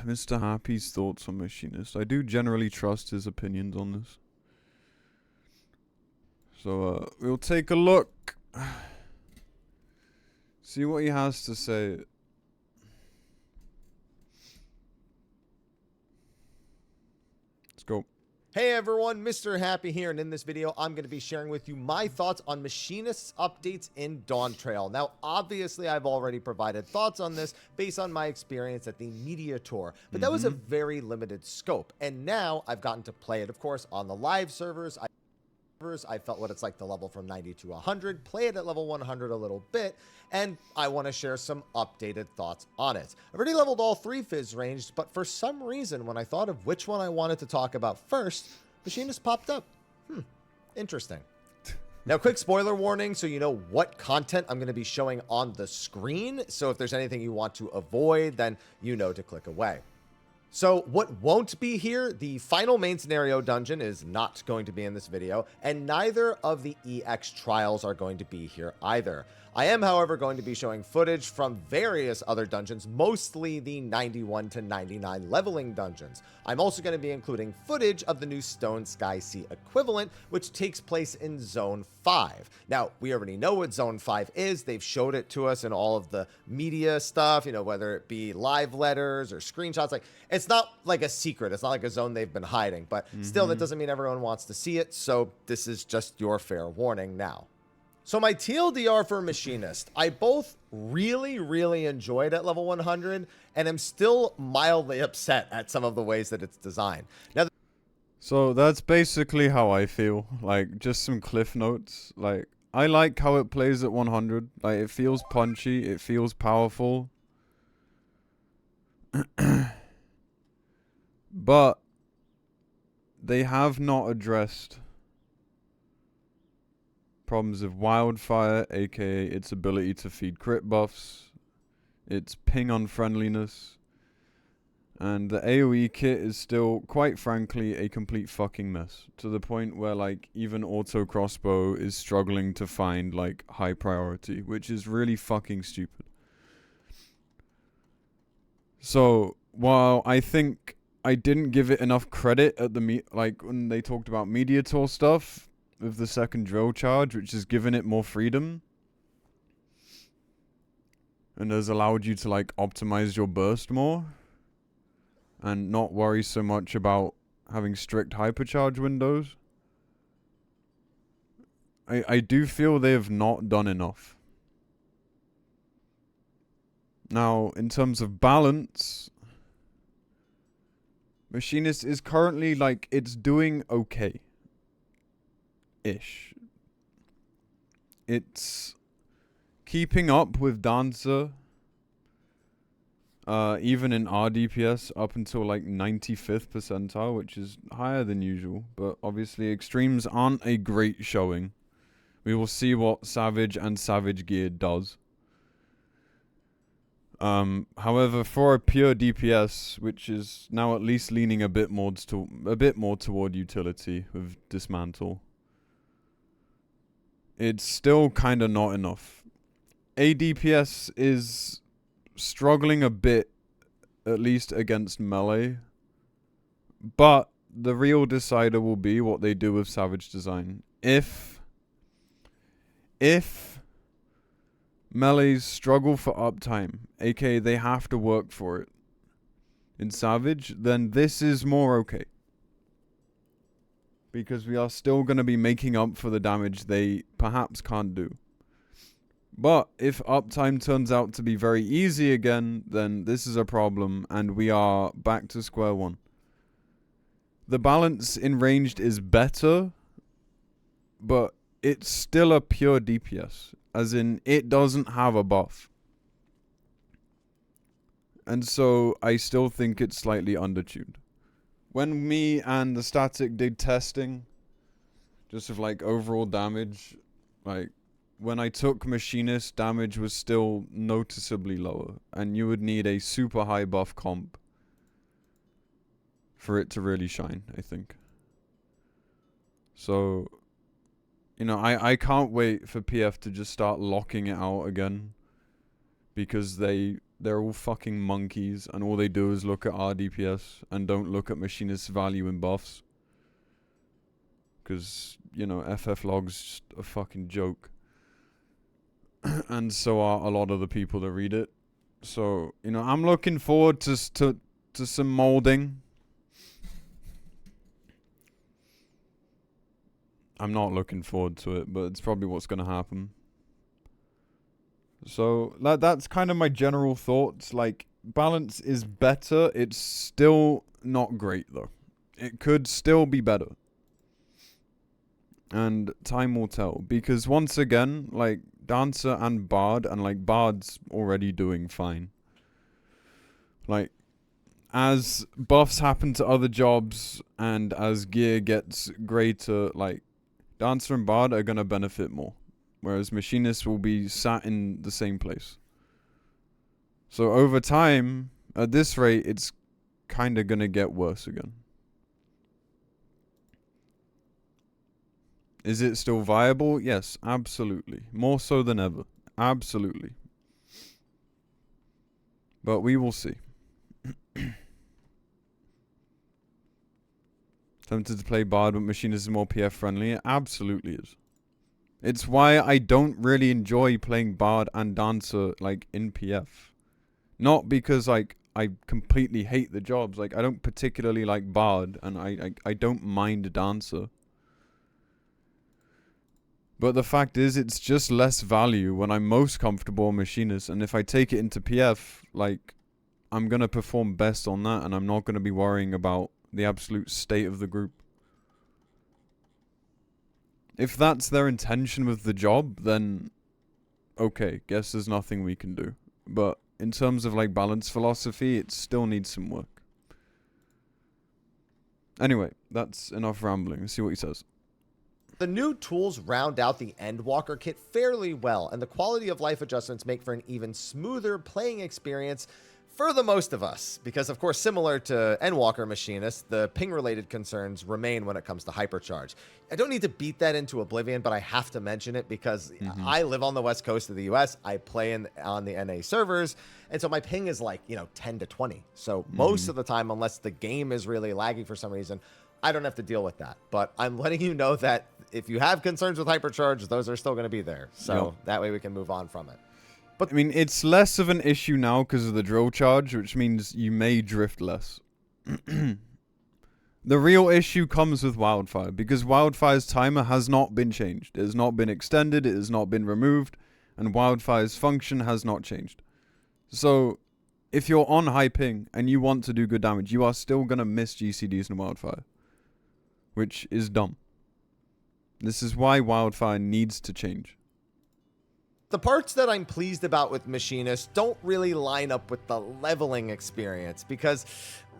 Mr. Happy's thoughts on Machinist. I do generally trust his opinions on this. So, we'll take a look. See what he has to say. Let's go. Hey everyone, Mr. Happy here, and in this video, I'm going to be sharing with you my thoughts on Machinist's updates in Dawntrail. Now, obviously, I've already provided thoughts on this based on my experience at the media tour, but that was a very limited scope, and now I've gotten to play it, of course, on the live servers. I felt what it's like to level from 90 to 100, play it at level 100 a little bit, and I want to share some updated thoughts on it. I've already leveled all 3 phys ranged, but for some reason, when I thought of which one I wanted to talk about first, Machinist popped up. Interesting. Now, quick spoiler warning, so you know what content I'm going to be showing on the screen, so if there's anything you want to avoid, then you know to click away. So what won't be here, the final main scenario dungeon is not going to be in this video, and neither of the EX trials are going to be here either. I am, however, going to be showing footage from various other dungeons, mostly the 91 to 99 leveling dungeons. I'm also going to be including footage of the new Stone Sky Sea equivalent, which takes place in Zone 5. Now, we already know what Zone 5 is. They've showed it to us in all of the media stuff, you know, whether it be live letters or screenshots. Like, it's not like a secret. It's not like a zone they've been hiding, but still, that doesn't mean everyone wants to see it. So this is just your fair warning now. So my TLDR for Machinist, I both really enjoyed at level 100, and I'm still mildly upset at some of the ways that it's designed. Now, So that's basically how I feel. Like, just some cliff notes. Like, I like how it plays at 100. Like, it feels punchy. It feels powerful. But they have not addressed problems of Wildfire, aka its ability to feed crit buffs, its ping unfriendliness, and the AoE kit is still, quite frankly, a complete fucking mess. To the point where, like, even auto crossbow is struggling to find, like, high priority, which is really fucking stupid. So, while I think I didn't give it enough credit at the like when they talked about media tour stuff with the second drill charge, which has given it more freedom and has allowed you to, like, optimize your burst more and not worry so much about having strict hypercharge windows. I do feel they have not done enough. Now, in terms of balance, Machinist is currently, like, it's doing okay-ish. It's keeping up with Dancer, even in our DPS, up until, like, 95th percentile, which is higher than usual. But obviously, extremes aren't a great showing. We will see what Savage and Savage Gear does. However, for a pure DPS, which is now at least leaning a bit more toward utility with Dismantle, it's still kind of not enough. A DPS is struggling a bit, at least against melee, but the real decider will be what they do with Savage Design. If melees struggle for uptime, aka they have to work for it in Savage, then this is more okay. Because we are still going to be making up for the damage they perhaps can't do. But if uptime turns out to be very easy again, then this is a problem and we are back to square one. The balance in ranged is better, but it's still a pure DPS. As in, it doesn't have a buff. And so, I still think it's slightly undertuned. When me and the static did testing, just of, like, overall damage, like, when I took Machinist, damage was still noticeably lower. And you would need a super high buff comp for it to really shine, I think. So, you know, I can't wait for PF to just start locking it out again. Because they they're all fucking monkeys, and all they do is look at RDPS and don't look at Machinist's value in buffs. Because, you know, FF log's just a fucking joke. And so are a lot of the people that read it. So, you know, I'm looking forward to some molding. I'm not looking forward to it, but it's probably what's going to happen. So, that's kind of my general thoughts. Like, balance is better. It's still not great, though. It could still be better. And time will tell. Because once again, like, Dancer and Bard, and like, Bard's already doing fine. Like, as buffs happen to other jobs, and as gear gets greater, like, Dancer and Bard are going to benefit more. Whereas Machinist will be sat in the same place. So over time, at this rate, it's kind of going to get worse again. Is it still viable? Yes, absolutely. More so than ever. Absolutely. But we will see. Tempted to play Bard, but Machinist is more PF friendly. It absolutely is. It's why I don't really enjoy playing Bard and Dancer, like, in PF. Not because, like, I completely hate the jobs. Like, I don't particularly like Bard, and I don't mind Dancer. But the fact is, it's just less value when I'm most comfortable on Machinist. And if I take it into PF, like, I'm going to perform best on that, and I'm not going to be worrying about the absolute state of the group. If that's their intention with the job, then okay, guess there's nothing we can do. But in terms of, like, balance philosophy, it still needs some work. Anyway, that's enough rambling. Let's see what he says. The new tools round out the Endwalker kit fairly well, and the quality of life adjustments make for an even smoother playing experience for the most of us, because of course, similar to Endwalker Machinist, the ping-related concerns remain when it comes to hypercharge. I don't need to beat that into oblivion, but I have to mention it because I live on the west coast of the US. I play on the NA servers, and so my ping is like, 10 to 20. So most of the time, unless the game is really laggy for some reason, I don't have to deal with that. But I'm letting you know that if you have concerns with hypercharge, those are still going to be there. So that way we can move on from it. But I mean, it's less of an issue now because of the drill charge, which means you may drift less. The real issue comes with Wildfire, because Wildfire's timer has not been changed. It has not been extended, it has not been removed, and Wildfire's function has not changed. So, if you're on high ping and you want to do good damage, you are still going to miss GCDs in Wildfire. Which is dumb. This is why Wildfire needs to change. The parts that I'm pleased about with Machinist don't really line up with the leveling experience, because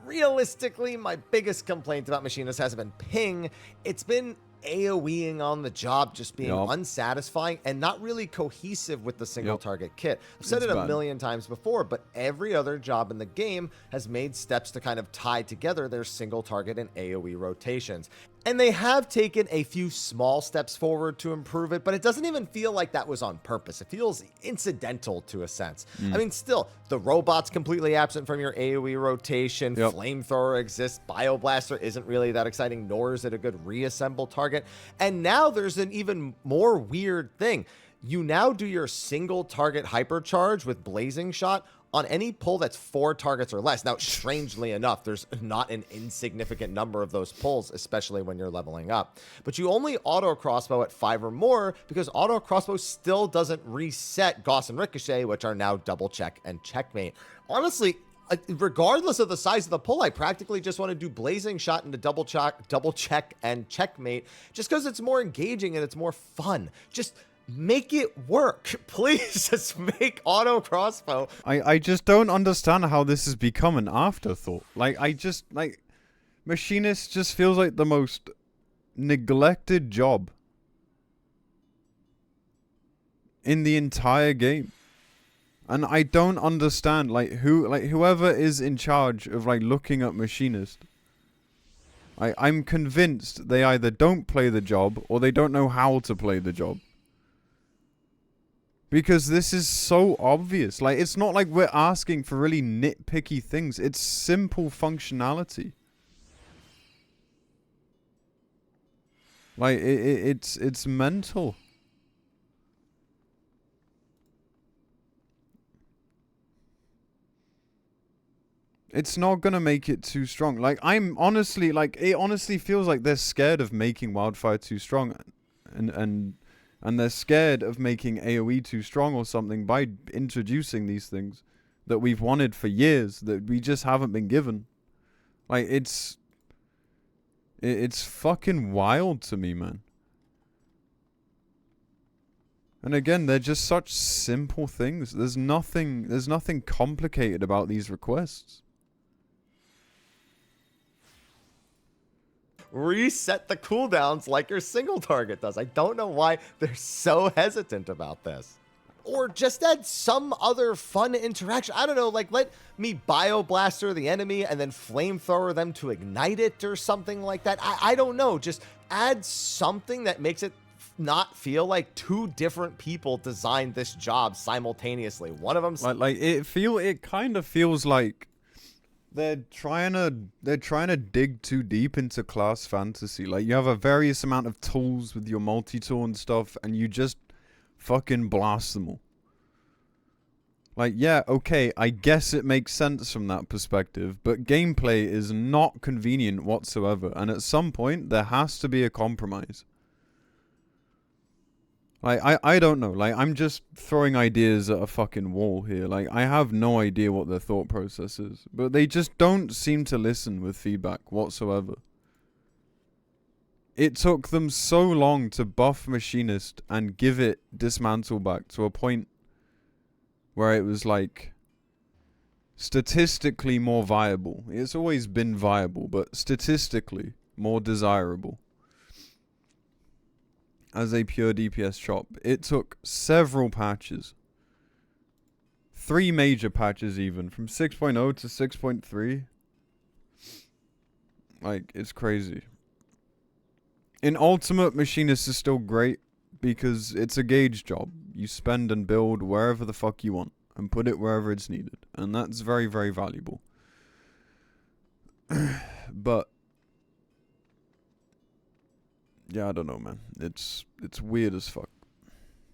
realistically, my biggest complaint about Machinist hasn't been ping. It's been AoEing on the job, just being unsatisfying and not really cohesive with the single target kit. I've said it a million times before, but every other job in the game has made steps to kind of tie together their single target and AoE rotations. And they have taken a few small steps forward to improve it, but it doesn't even feel like that was on purpose. It feels incidental to a sense. I mean, still, the robot's completely absent from your AoE rotation. Flamethrower exists. Bioblaster isn't really that exciting, nor is it a good reassemble target. And now there's an even more weird thing. You now do your single target hypercharge with Blazing Shot on any pull that's 4 targets or less. Now, strangely enough, there's not an insignificant number of those pulls, especially when you're leveling up. But you only auto crossbow at 5 or more, because auto crossbow still doesn't reset Gauss and Ricochet, which are now double check and checkmate. Honestly, regardless of the size of the pull, I practically just want to do Blazing Shot into double check and checkmate, just because it's more engaging and it's more fun. Just make it work. Please just make auto crossbow. I just don't understand how this has become an afterthought. Machinist just feels like the most neglected job in the entire game. And I don't understand, whoever is in charge of, looking at Machinist. I'm convinced they either don't play the job or they don't know how to play the job. Because this is so obvious. Like, it's not like we're asking for really nitpicky things. It's simple functionality. Like, it's mental. It's not gonna make it too strong. Like, I'm honestly, like, it honestly feels like they're scared of making Wildfire too strong. And they're scared of making AoE too strong or something by introducing these things that we've wanted for years that we just haven't been given. Like, it's fucking wild to me, man. And again, they're just such simple things. There's nothing complicated about these requests. Reset the cooldowns like your single target does. I don't know why they're so hesitant about this. Or just add some other fun interaction. I don't know, like let me bioblaster the enemy and then flamethrower them to ignite it or something like that. I don't know. Just add something that makes it not feel like two different people designed this job simultaneously. One of them it kind of feels like they're trying to dig too deep into class fantasy. Like, you have a various amount of tools with your multi-tool and stuff, and you just fucking blast them all. Like, yeah, okay, I guess it makes sense from that perspective, but gameplay is not convenient whatsoever, and at some point there has to be a compromise. Like, I don't know. Like, I'm just throwing ideas at a fucking wall here. Like, I have no idea what their thought process is. But they just don't seem to listen with feedback whatsoever. It took them so long to buff Machinist and give it Dismantle back to a point where it was, like, statistically more viable. It's always been viable, but statistically more desirable. As a pure DPS shop, it took several patches. 3 major patches even, from 6.0 to 6.3. Like, it's crazy. In Ultimate, Machinist is still great because it's a gauge job. You spend and build wherever the fuck you want and put it wherever it's needed. And that's very, very valuable. But yeah, I don't know, man. It's weird as fuck.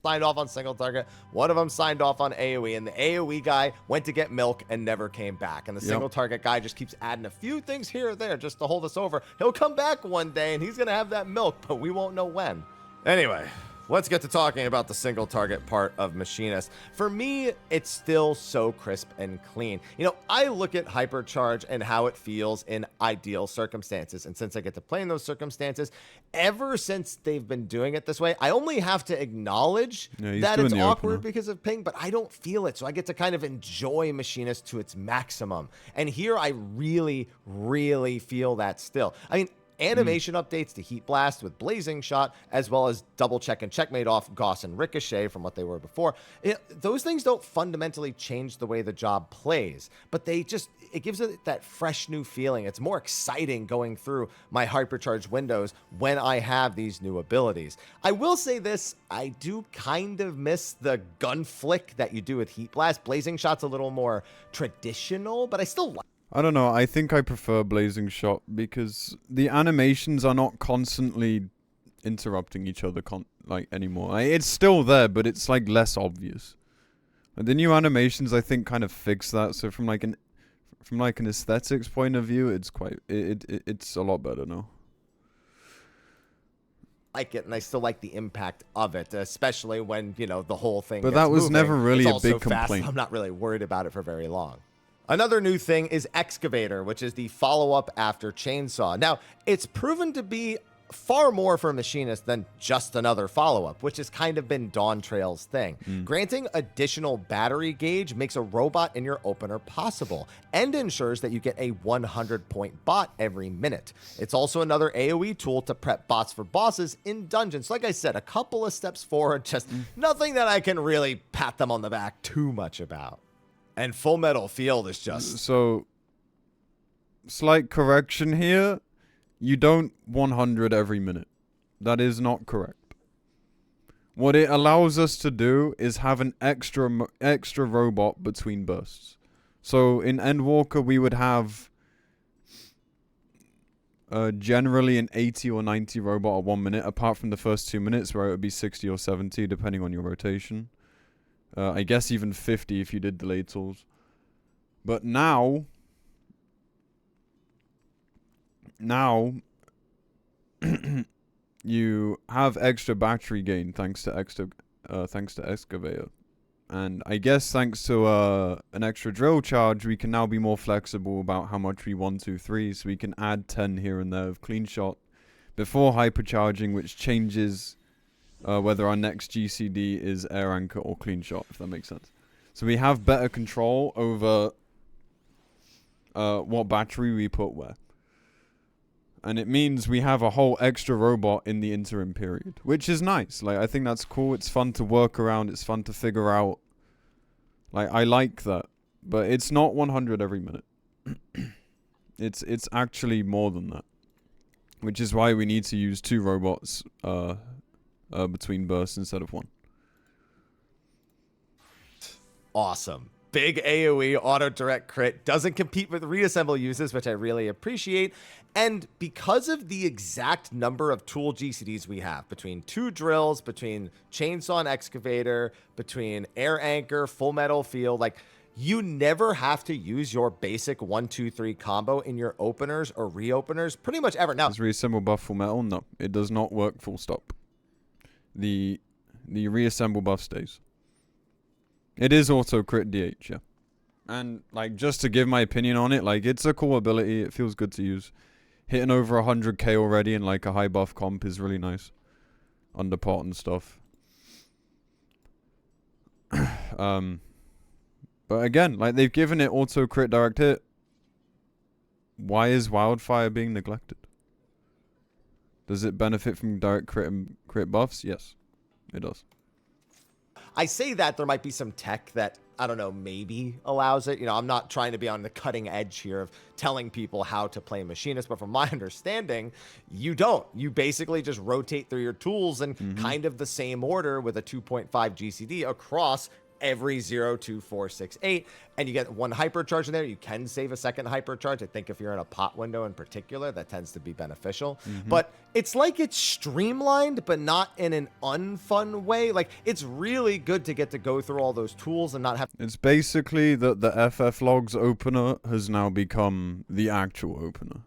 Signed off on single target. One of them signed off on AoE, and the AoE guy went to get milk and never came back. And the single target guy just keeps adding a few things here or there just to hold us over. He'll come back one day and he's gonna have that milk, but we won't know when. Anyway, let's get to talking about the single target part of Machinist. For me, it's still so crisp and clean. You know, I look at Hypercharge and how it feels in ideal circumstances. And since I get to play in those circumstances, ever since they've been doing it this way, I only have to acknowledge that it's awkward because of ping, but I don't feel it. So I get to kind of enjoy Machinist to its maximum. And here I really, really feel that still. I mean, animation updates to Heat Blast with Blazing Shot, as well as Double Check and Checkmate off Gauss and Ricochet from what they were before. Those things don't fundamentally change the way the job plays, but it gives it that fresh new feeling. It's more exciting going through my Hypercharge windows when I have these new abilities. I will say this, I do kind of miss the gun flick that you do with Heat Blast. Blazing Shot's a little more traditional, but I still like. I don't know. I think I prefer Blazing Shot because the animations are not constantly interrupting each other anymore. It's still there, but it's like less obvious. And the new animations, I think, kind of fix that. So from an aesthetics point of view, it's it's a lot better now. Like it, and I still like the impact of it, especially when, you know, the whole thing. But that was moving. never really it's a big so fast, complaint. I'm not really worried about it for very long. Another new thing is Excavator, which is the follow-up after Chainsaw. Now, it's proven to be far more for Machinist than just another follow-up, which has kind of been Dawntrail's thing. Granting additional battery gauge makes a robot in your opener possible and ensures that you get a 100-point bot every minute. It's also another AoE tool to prep bots for bosses in dungeons. Like I said, a couple of steps forward, just nothing that I can really pat them on the back too much about. And Full Metal Field is just... So, slight correction here. You don't 100 every minute. That is not correct. What it allows us to do is have an extra robot between bursts. So in Endwalker, we would have generally an 80 or 90 robot at 1 minute, apart from the first 2 minutes where it would be 60 or 70, depending on your rotation. I guess even 50 if you did delayed tools. But now you have extra battery gain thanks to excavator, and I guess thanks to an extra drill charge, we can now be more flexible about how much we 1, 2, 3. So we can add 10 here and there of clean shot before hypercharging, which changes whether our next GCD is air anchor or clean shot, if that makes sense. So we have better control over what battery we put where. And it means we have a whole extra robot in the interim period, which is nice. Like, I think that's cool. It's fun to work around. It's fun to figure out. Like, I like that. But it's not 100 every minute. It's actually more than that. Which is why we need to use 2 robots between bursts instead of 1. Awesome. Big AoE, auto direct crit, doesn't compete with reassemble uses, which I really appreciate. And because of the exact number of tool GCDs we have, between 2 drills, between chainsaw and excavator, between air anchor, full metal field, like, you never have to use your basic 1, 2, 3 combo in your openers or reopeners pretty much ever. Now, does reassemble buff full metal? No, it does not work full stop. The reassemble buff stays. It is auto crit DH, yeah. And, like, just to give my opinion on it, like, it's a cool ability. It feels good to use. Hitting over 100k already in, like, a high buff comp is really nice. Under pot and stuff. But again, like, they've given it auto crit direct hit. Why is Wildfire being neglected? Does it benefit from direct crit and crit buffs? Yes, it does. I say that there might be some tech that, I don't know, maybe allows it. You know, I'm not trying to be on the cutting edge here of telling people how to play Machinist, but from my understanding, you don't. You basically just rotate through your tools in kind of the same order with a 2.5 GCD across every 0, 2, 4, 6, 8, and you get 1 hypercharge in there. You can save a second hypercharge. I think if you're in a pot window in particular, that tends to be beneficial. But it's like it's streamlined, but not in an unfun way. Like, it's really good to get to go through all those tools and not have... It's basically that the FF logs opener has now become the actual opener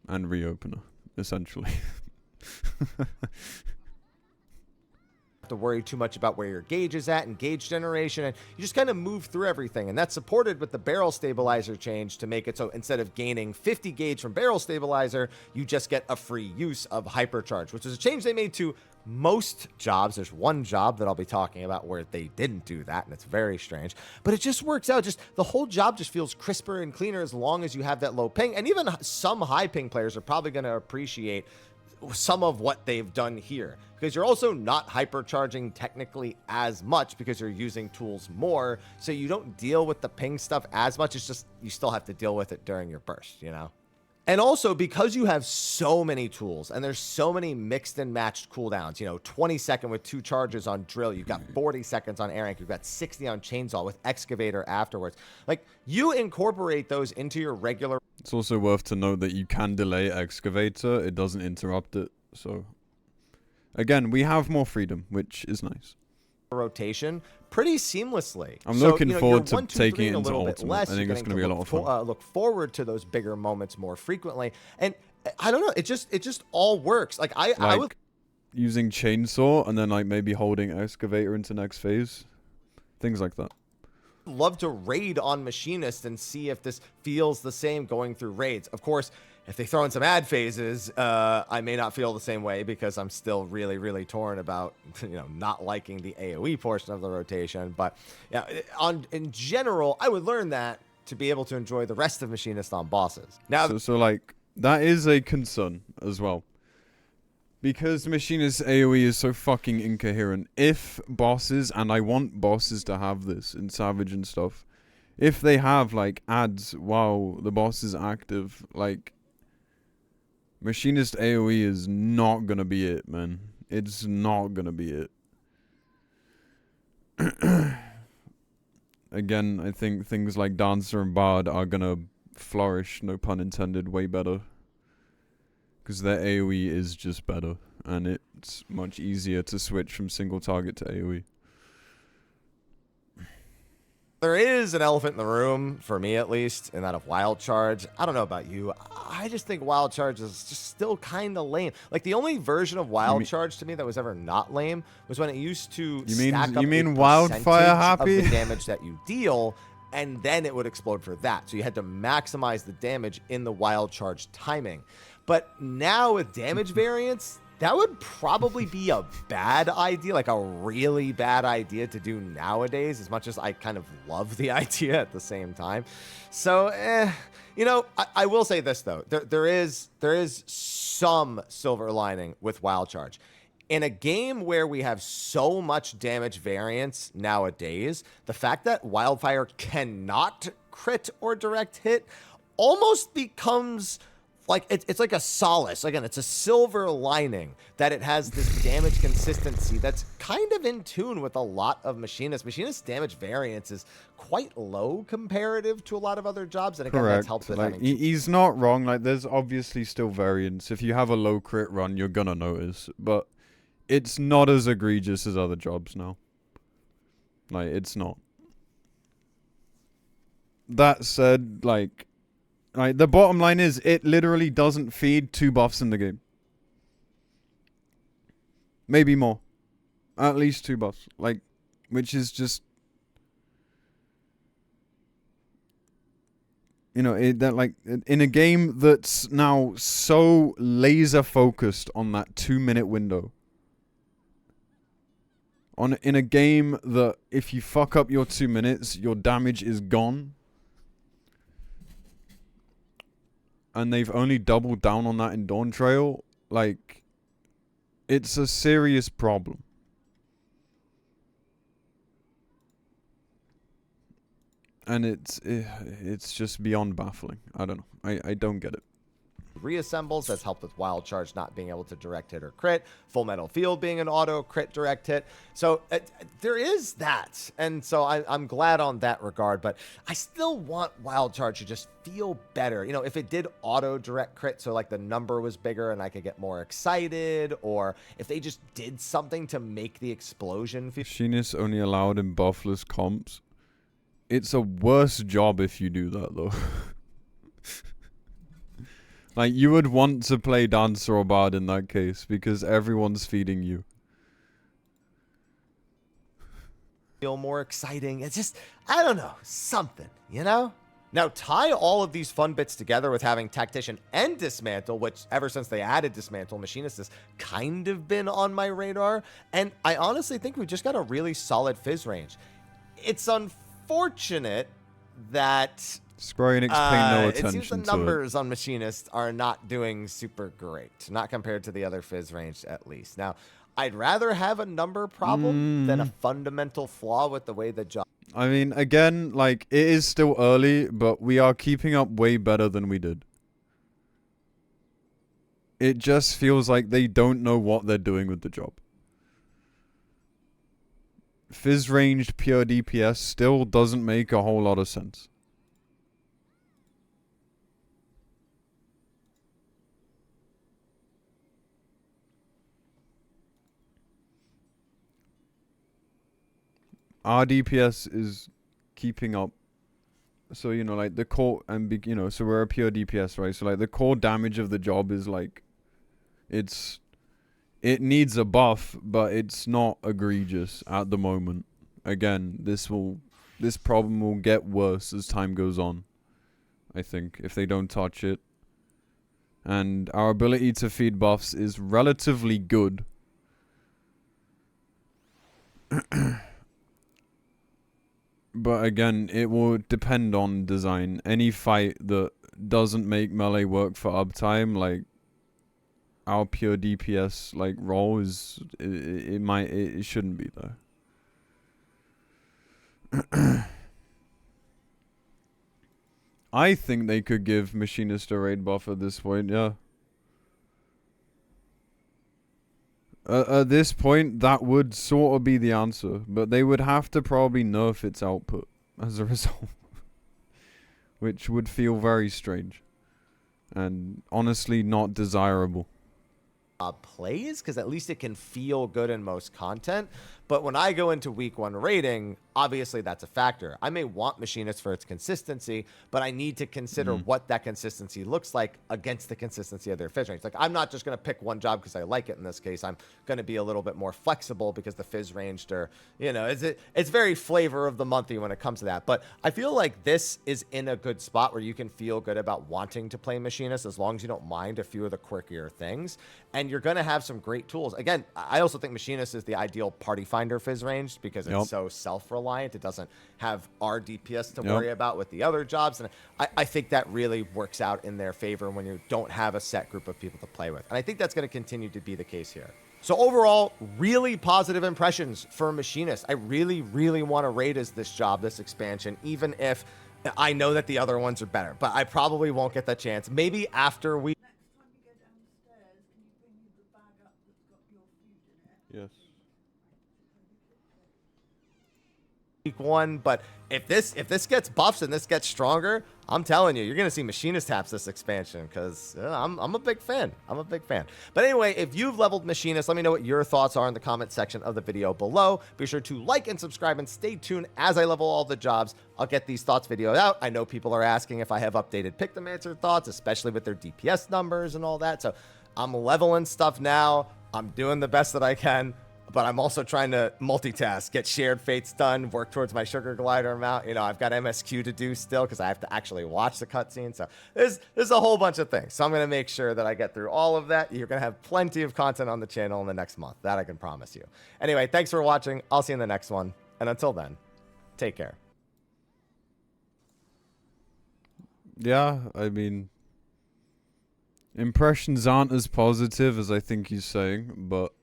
and reopener, essentially. to worry too much about where your gauge is at and gauge generation, and you just kind of move through everything. And that's supported with the barrel stabilizer change to make it so instead of gaining 50 gauge from barrel stabilizer, you just get a free use of hypercharge, which is a change they made to most jobs. There's one job that I'll be talking about where they didn't do that, and it's very strange, but it just works out. Just the whole job just feels crisper and cleaner as long as you have that low ping. And even some high ping players are probably going to appreciate some of what they've done here, because you're also not hypercharging technically as much because you're using tools more, so you don't deal with the ping stuff as much. It's just you still have to deal with it during your burst, you know. And also, because you have so many tools and there's so many mixed and matched cooldowns, you know, 20 second with 2 charges on drill, you've got 40 seconds on air anchor, you've got 60 on chainsaw with excavator afterwards. Like, you incorporate those into your regular. It's also worth to note that you can delay excavator. It doesn't interrupt it. So, again, we have more freedom, which is nice. Rotation pretty seamlessly. I'm looking forward to taking it into Ultimate. I think it's going to be a lot of fun. Look forward to those bigger moments more frequently, and I don't know, it just all works. Like I would using chainsaw and then like maybe holding excavator into next phase, things like that. Love to raid on Machinist and see if this feels the same going through raids. Of course, if they throw in some ad phases, I may not feel the same way because I'm still really torn about, you know, not liking the AoE portion of the rotation. But yeah, in general, I would learn that to be able to enjoy the rest of Machinist on bosses. Now, so like that is a concern as well, because Machinist AoE is so fucking incoherent. If bosses, and I want bosses to have this in Savage and stuff, if they have like ads while the boss is active, like, Machinist AoE is not gonna be it, man. It's not gonna be it. Again, I think things like Dancer and Bard are gonna flourish, no pun intended, way better. Because their AoE is just better, and it's much easier to switch from single target to AoE. There is an elephant in the room, for me at least, and that of Wild Charge. I don't know about you. I just think Wild Charge is just still kind of lame. Like, the only version of Wild Charge to me that was ever not lame was when it used to stack up a Wildfire, Happy? of the damage that you deal, and then it would explode for that. So you had to maximize the damage in the Wild Charge timing. But now with damage variance, that would probably be a bad idea, like a really bad idea to do nowadays, as much as I kind of love the idea at the same time. So, you know, I will say this, though. There is some silver lining with Wild Charge. In a game where we have so much damage variance nowadays, the fact that Wildfire cannot crit or direct hit almost becomes... like, it's like a solace. Again, it's a silver lining that it has this damage consistency that's kind of in tune with a lot of Machinists. Machinist damage variance is quite low comparative to a lot of other jobs, and again, that's helped with like, he's not wrong. Like, there's obviously still variance. If you have a low crit run, you're gonna notice. But it's not as egregious as other jobs now. Like, it's not. That said, like, the bottom line is, it literally doesn't feed 2 buffs in the game. Maybe more. At least 2 buffs. Like, which is just... you know, in a game that's now so laser focused on that 2-minute window. In a game that if you fuck up your 2 minutes, your damage is gone. And they've only doubled down on that in Dawntrail. Like, it's a serious problem. And it's just beyond baffling. I don't know. I don't get it. Reassembles, that's helped with Wild Charge not being able to direct hit or crit, Full Metal Field being an auto crit direct hit. So there is that, and so I'm glad on that regard, but I still want Wild Charge to just feel better. You know, if it did auto direct crit, so like the number was bigger and I could get more excited, or if they just did something to make the explosion feel... Machinist only allowed in buffless comps. It's a worse job if you do that, though. Like, you would want to play Dancer or Bard in that case, because everyone's feeding you. Feel more exciting. It's just, I don't know, something, you know? Now, tie all of these fun bits together with having Tactician and Dismantle, which ever since they added Dismantle, Machinist has kind of been on my radar. And I honestly think we've just got a really solid fizz range. It's unfortunate that... Square Enix pay no attention it seems the numbers on Machinist are not doing super great, not compared to the other fizz range at least. Now, I'd rather have a number problem than a fundamental flaw with the way the job... I mean, again, like, it is still early, but we are keeping up way better than we did. It just feels like they don't know what they're doing with the job. Fizz ranged pure DPS still doesn't make a whole lot of sense. Our DPS is keeping up. So, you know, like, the core, and, you know, so we're a pure DPS, right? So, like, the core damage of the job is, like, it needs a buff, but it's not egregious at the moment. Again, this problem will get worse as time goes on, I think, if they don't touch it. And our ability to feed buffs is relatively good. But again, it will depend on design. Any fight that doesn't make melee work for uptime, like our pure DPS like role is, it shouldn't be there. I think they could give Machinist a raid buff at this point, yeah. At this point, that would sort of be the answer, but they would have to probably nerf its output as a result, which would feel very strange and honestly not desirable. Plays, because at least it can feel good in most content. But when I go into week 1 rating, obviously that's a factor. I may want Machinist for its consistency, but I need to consider what that consistency looks like against the consistency of their fizz range. Like, I'm not just going to pick one job because I like it in this case. I'm going to be a little bit more flexible because the fizz ranged are, you know, it's very flavor of the monthy when it comes to that. But I feel like this is in a good spot where you can feel good about wanting to play Machinist as long as you don't mind a few of the quirkier things. And you're going to have some great tools. Again, I also think Machinist is the ideal party finder fizz range because it's so self-reliant. It doesn't have our DPS to worry about with the other jobs. And I think that really works out in their favor when you don't have a set group of people to play with. And I think that's going to continue to be the case here. So overall, really positive impressions for Machinist. I really, really want to rate as this job, this expansion, even if I know that the other ones are better. But I probably won't get that chance. Maybe after we... Yes. Week 1, but if this gets buffs and this gets stronger, I'm telling you, you're gonna see Machinist taps this expansion because I'm a big fan. I'm a big fan. But anyway, if you've leveled Machinist, let me know what your thoughts are in the comment section of the video below. Be sure to like and subscribe and stay tuned as I level all the jobs. I'll get these thoughts videos out. I know people are asking if I have updated Pick the Mancer thoughts, especially with their DPS numbers and all that. So I'm leveling stuff now. I'm doing the best that I can, but I'm also trying to multitask, get shared fates done, work towards my sugar glider amount. You know, I've got MSQ to do still because I have to actually watch the cutscene. So there's a whole bunch of things. So I'm going to make sure that I get through all of that. You're going to have plenty of content on the channel in the next month. That I can promise you. Anyway, thanks for watching. I'll see you in the next one. And until then, take care. Yeah, I mean, impressions aren't as positive as I think he's saying, but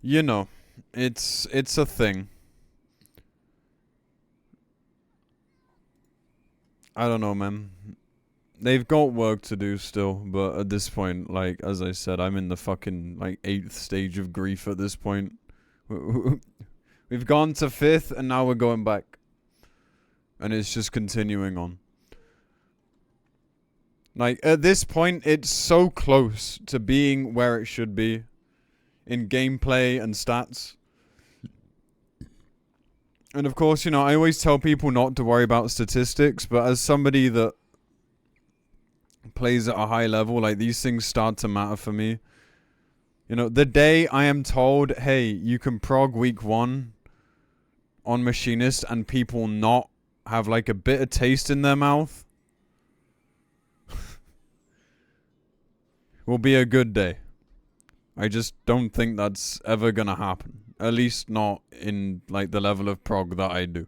you know, it's a thing. I don't know, man. They've got work to do still, but at this point, like, as I said, I'm in the fucking, like, 8th stage of grief at this point. We've gone to 5th, and now we're going back. And it's just continuing on. Like, at this point, it's so close to being where it should be in gameplay and stats. And of course, you know, I always tell people not to worry about statistics, but as somebody that plays at a high level, like, these things start to matter for me. You know, the day I am told, hey, you can prog week 1 on Machinist and people not have, like, a bitter taste in their mouth will be a good day. I just don't think that's ever gonna happen. At least not in, like, the level of prog that I do.